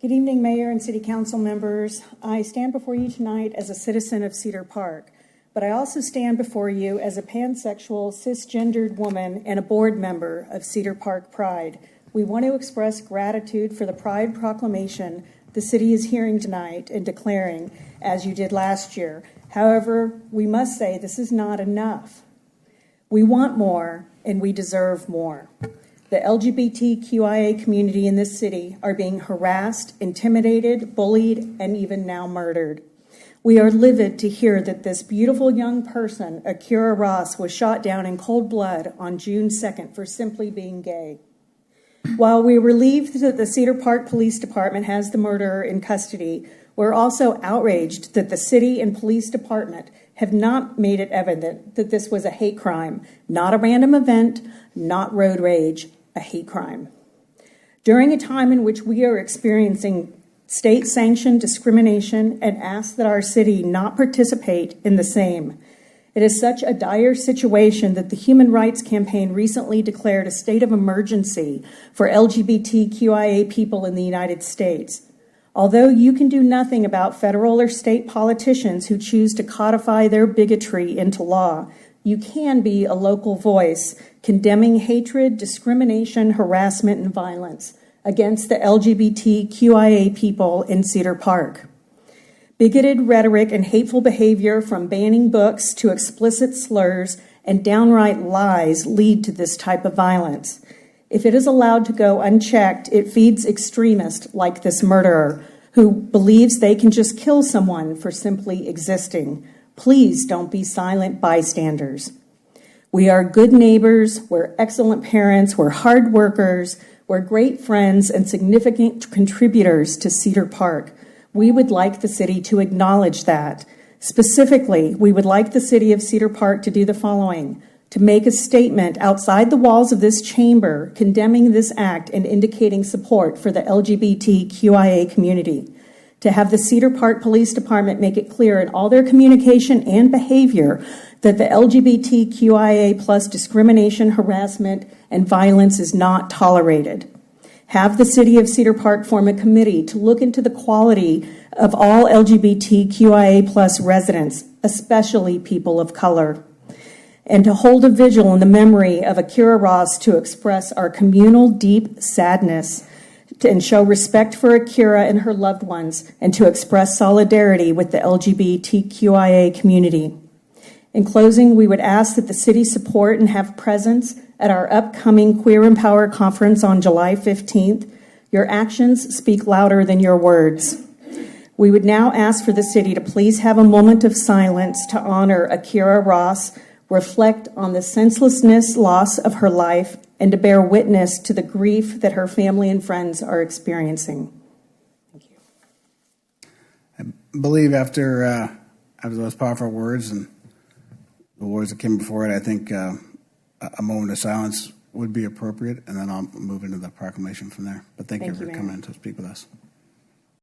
Good evening, Mayor and City Council members. I stand before you tonight as a citizen of Cedar Park, but I also stand before you as a pansexual, cisgendered woman and a board member of Cedar Park Pride. We want to express gratitude for the Pride proclamation the city is hearing tonight and declaring, as you did last year. However, we must say this is not enough. We want more, and we deserve more. The LGBTQIA community in this city are being harassed, intimidated, bullied, and even now murdered. We are livid to hear that this beautiful young person, Akira Ross, was shot down in cold blood on June 2nd for simply being gay. While we're relieved that the Cedar Park Police Department has the murderer in custody, we're also outraged that the city and police department have not made it evident that this was a hate crime, not a random event, not road rage, a hate crime. During a time in which we are experiencing state-sanctioned discrimination and ask that our city not participate in the same, it is such a dire situation that the Human Rights Campaign recently declared a state of emergency for LGBTQIA people in the United States. Although you can do nothing about federal or state politicians who choose to codify their bigotry into law, you can be a local voice condemning hatred, discrimination, harassment, and violence against the LGBTQIA people in Cedar Park. Bigoted rhetoric and hateful behavior, from banning books to explicit slurs and downright lies, lead to this type of violence. If it is allowed to go unchecked, it feeds extremists like this murderer who believes they can just kill someone for simply existing. Please don't be silent bystanders. We are good neighbors, we're excellent parents, we're hard workers, we're great friends and significant contributors to Cedar Park. We would like the city to acknowledge that. Specifically, we would like the city of Cedar Park to do the following: to make a statement outside the walls of this chamber condemning this act and indicating support for the LGBTQIA community. To have the Cedar Park Police Department make it clear in all their communication and behavior that the LGBTQIA plus discrimination, harassment, and violence is not tolerated. Have the city of Cedar Park form a committee to look into the quality of all LGBTQIA plus residents, especially people of color, and to hold a vigil in the memory of Akira Ross to express our communal deep sadness and show respect for Akira and her loved ones, and to express solidarity with the LGBTQIA community. In closing, we would ask that the city support and have presence at our upcoming Queer Empower Conference on July 15th. Your actions speak louder than your words. We would now ask for the city to please have a moment of silence to honor Akira Ross, reflect on the senselessness, loss of her life, and to bear witness to the grief that her family and friends are experiencing. Thank you. I believe after those powerful words and the words that came before it, I think a moment of silence would be appropriate, and then I'll move into the proclamation from there. But thank you for coming in to speak with us.